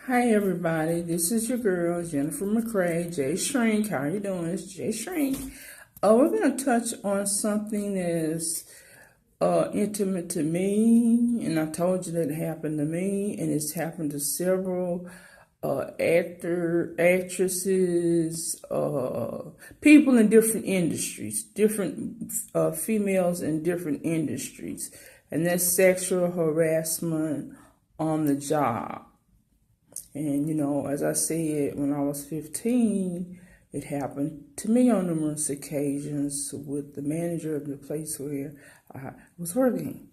Hi everybody, this is your girl Jennifer McCray, J Shrink. How you doing? It's J Shrink. We're going to touch on something that's intimate to me, and I told you that it happened to me, and it's happened to several actresses, people in different industries, different females in different industries, and that's sexual harassment on the job. And, as I said, when I was 15, it happened to me on numerous occasions with the manager of the place where I was working.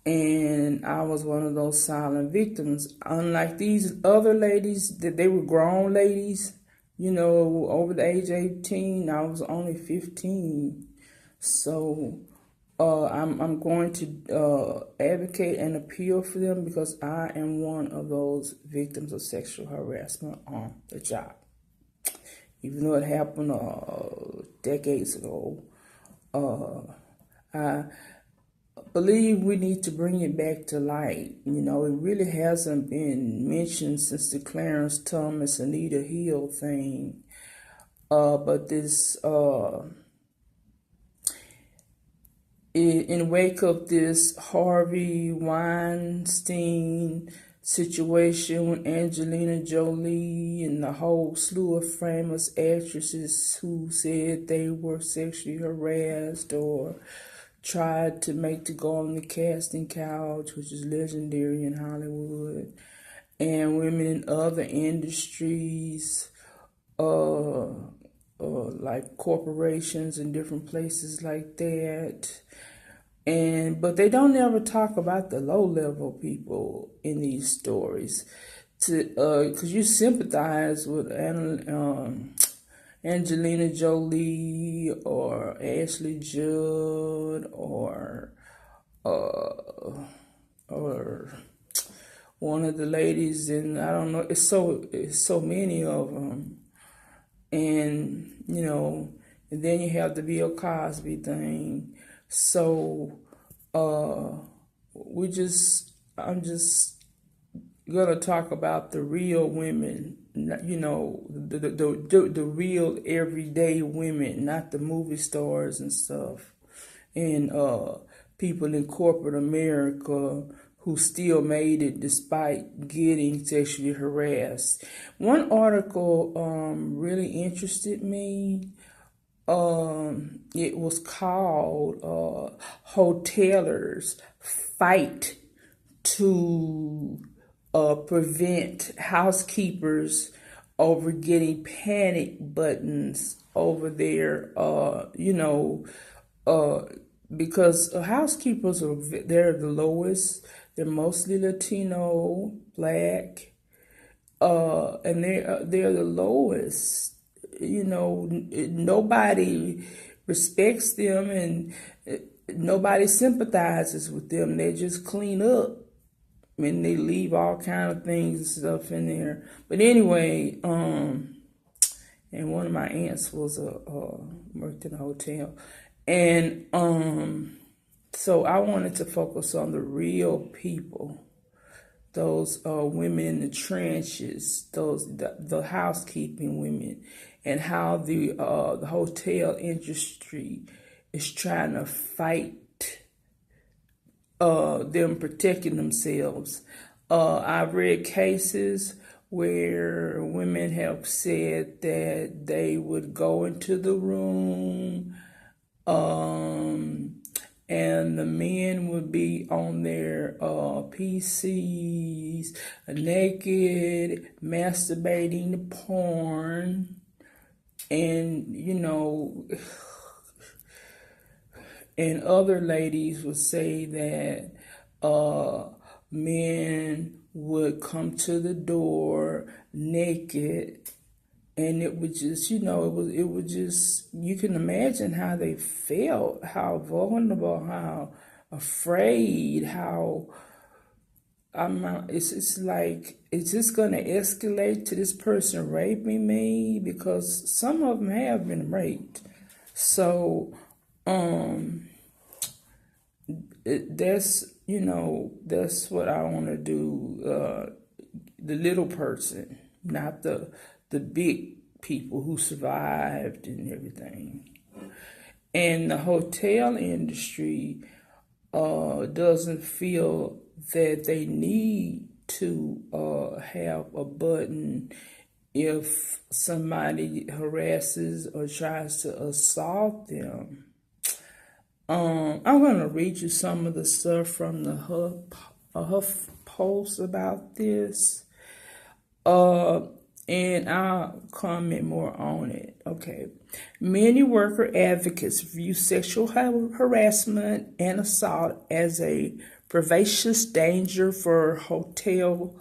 And I was one of those silent victims. Unlike these other ladies, that they were grown ladies, over the age of 18, I was only 15. So I'm going to advocate and appeal for them because I am one of those victims of sexual harassment on the job. Even though it happened decades ago, I believe we need to bring it back to light. It really hasn't been mentioned since the Clarence Thomas, Anita Hill thing. But this... in wake of this Harvey Weinstein situation with Angelina Jolie and the whole slew of famous actresses who said they were sexually harassed or tried to make to go on the casting couch, which is legendary in Hollywood, and women in other industries, like corporations and different places like that. But they don't ever talk about the low level people in these stories, because you sympathize with Angelina Jolie or Ashley Judd or one of the ladies, and I don't know. It's so many of them, and and then you have the Bill Cosby thing. So I'm just gonna talk about the real women, the real everyday women, not the movie stars and stuff, and people in corporate America who still made it despite getting sexually harassed. One article really interested me. It was called Hotelers Fight to Prevent Housekeepers over getting panic buttons over their, because housekeepers they're the lowest. They're mostly Latino, Black, and they're the lowest. Nobody respects them, and nobody sympathizes with them. They just clean up and they leave all kind of things and stuff in there. But anyway, and one of my aunts was worked in a hotel, and so I wanted to focus on the real people, those women in the trenches, the housekeeping women, and how the hotel industry is trying to fight them protecting themselves. I've read cases where women have said that they would go into the room, and the men would be on their PCs, naked, masturbating to porn, and and other ladies would say that men would come to the door naked, and it would just, it would just, you can imagine how they felt, how vulnerable, how afraid, how, it's like, is this going to escalate to this person raping me? Because some of them have been raped. So, that's what I want to do, the little person, not the big people who survived and everything. And the hotel industry doesn't feel that they need to have a button if somebody harasses or tries to assault them. I'm going to read you some of the stuff from the Huff Post about this. And I'll comment more on it. Okay. Many worker advocates view sexual harassment and assault as a pervasive danger for hotel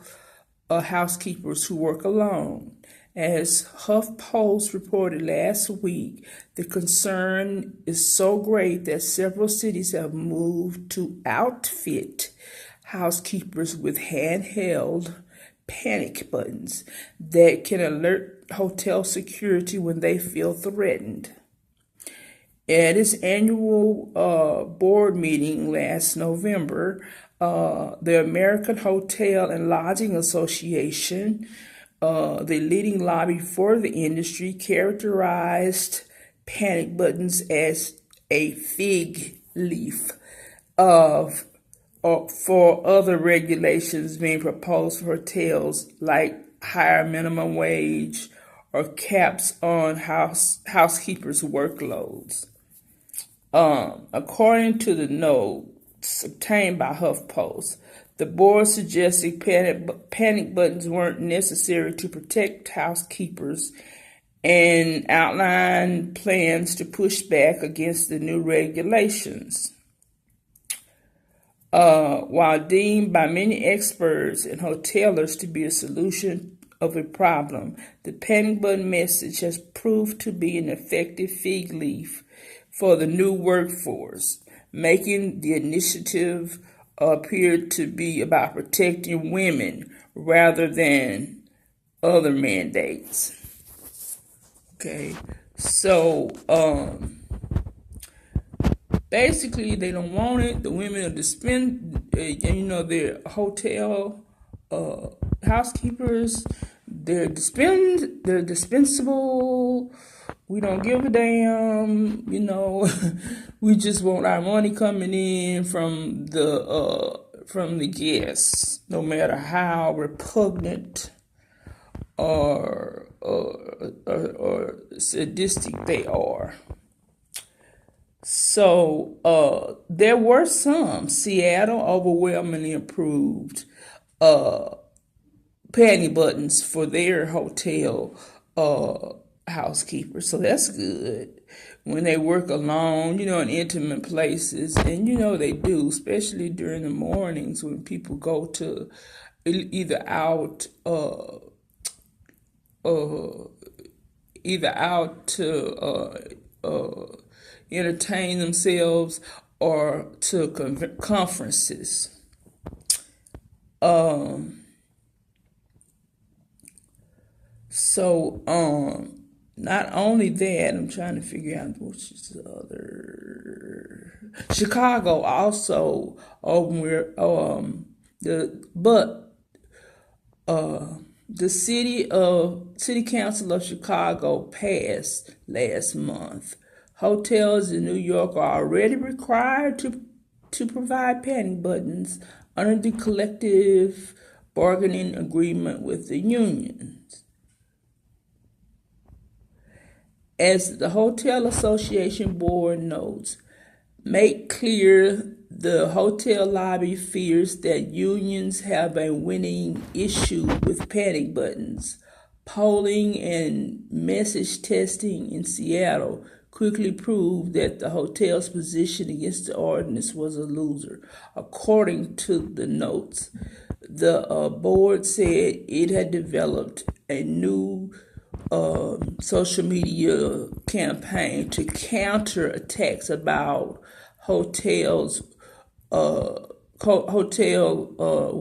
housekeepers who work alone. As HuffPost reported last week, the concern is so great that several cities have moved to outfit housekeepers with handheld panic buttons that can alert hotel security when they feel threatened. At its annual board meeting last November, the American Hotel and Lodging Association, the leading lobby for the industry, characterized panic buttons as a fig leaf for other regulations being proposed for hotels, like higher minimum wage or caps on housekeepers' workloads. According to the notes obtained by HuffPost, the board suggested panic buttons weren't necessary to protect housekeepers and outlined plans to push back against the new regulations. While deemed by many experts and hotelers to be a solution of a problem, the panic button message has proved to be an effective fig leaf for the new workforce, making the initiative appear to be about protecting women rather than other mandates. Okay, so basically, they don't want it. The women are their hotel housekeepers. They're dispensable. We don't give a damn. We just want our money coming in from the guests, no matter how repugnant or sadistic they are. So there were some. Seattle overwhelmingly approved panty buttons for their hotel housekeepers. So that's good. When they work alone, in intimate places, and they do, especially during the mornings when people go to either out to entertain themselves or to conferences. Not only that, I'm trying to figure out which is the other. Chicago also the City Council of Chicago passed last month. Hotels in New York are already required to provide panic buttons under the collective bargaining agreement with the unions. As the Hotel Association Board notes, make clear the hotel lobby fears that unions have a winning issue with panic buttons. Polling and message testing in Seattle quickly proved that the hotel's position against the ordinance was a loser. According to the notes, the board said it had developed a new social media campaign to counter attacks about hotels,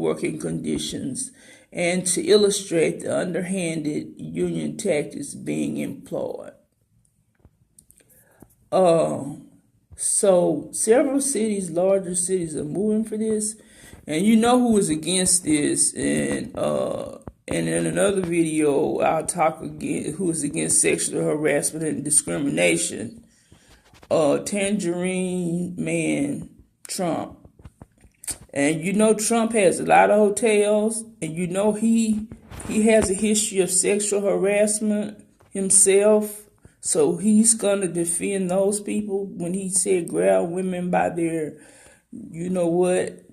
working conditions, and to illustrate the underhanded union tactics being employed. So several cities, larger cities, are moving for this, and who is against this, and And in another video, I'll talk again who's against sexual harassment and discrimination. Tangerine Man Trump. And you know Trump has a lot of hotels, and you know he has a history of sexual harassment himself. So he's gonna defend those people when he said grab women by their, you know what.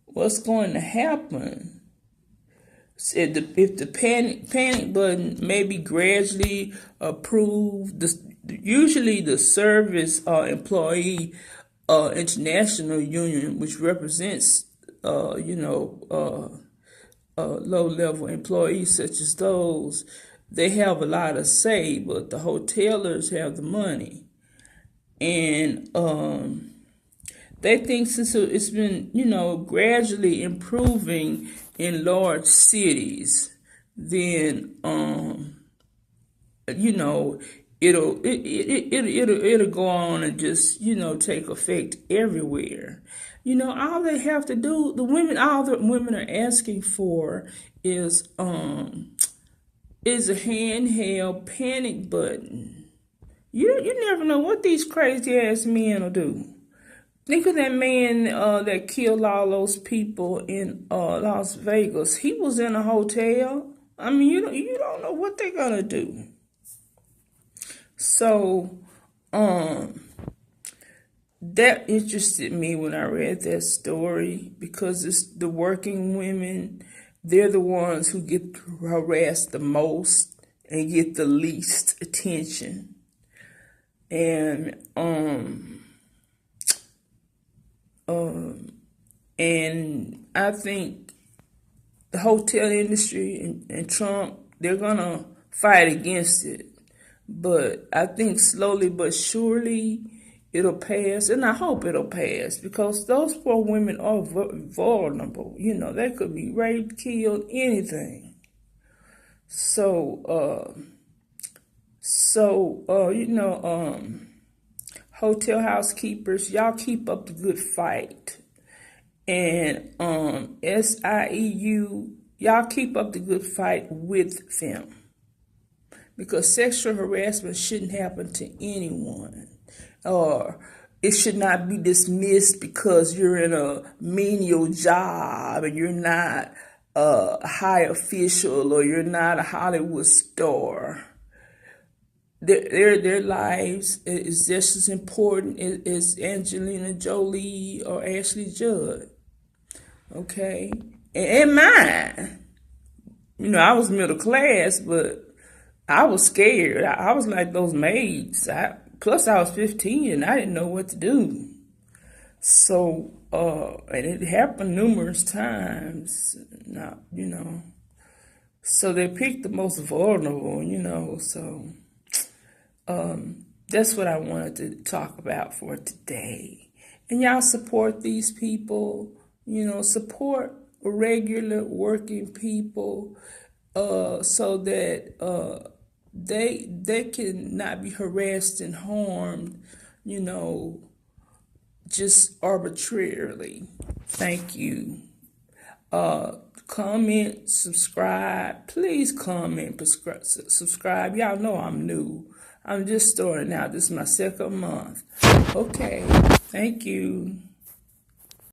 What's going to happen? If the panic button may be gradually approved, usually the Service Employee International Union, which represents low-level employees such as those, they have a lot of say, but the hotelers have the money. And they think since it's been, gradually improving in large cities, then, it'll go on and just, take effect everywhere. All they have to do, all the women are asking for is a handheld panic button. You never know what these crazy ass men will do. Think of that man that killed all those people in Las Vegas. He was in a hotel. I mean, you don't know what they're gonna do. So, that interested me when I read that story, because it's the working women. They're the ones who get harassed the most and get the least attention. And I think the hotel industry and Trump, they're gonna fight against it. But I think slowly but surely it'll pass, and I hope it'll pass, because those poor women are vulnerable. They could be raped, killed, anything. Hotel housekeepers, y'all keep up the good fight. And SIEU, y'all keep up the good fight with them. Because sexual harassment shouldn't happen to anyone. Or it should not be dismissed because you're in a menial job and you're not a high official or you're not a Hollywood star. Their lives is just as important as Angelina Jolie or Ashley Judd. Okay? And mine. I was middle class, but I was scared. I was like those maids. Plus I was 15 and I didn't know what to do. So, and it happened numerous times. So they picked the most vulnerable, so... that's what I wanted to talk about for today. And y'all support these people, support regular working people, so that they can not be harassed and harmed, just arbitrarily. Thank you. Comment, subscribe. Please comment, subscribe. Y'all know I'm new. I'm just starting out. This is my second month. Okay. Thank you.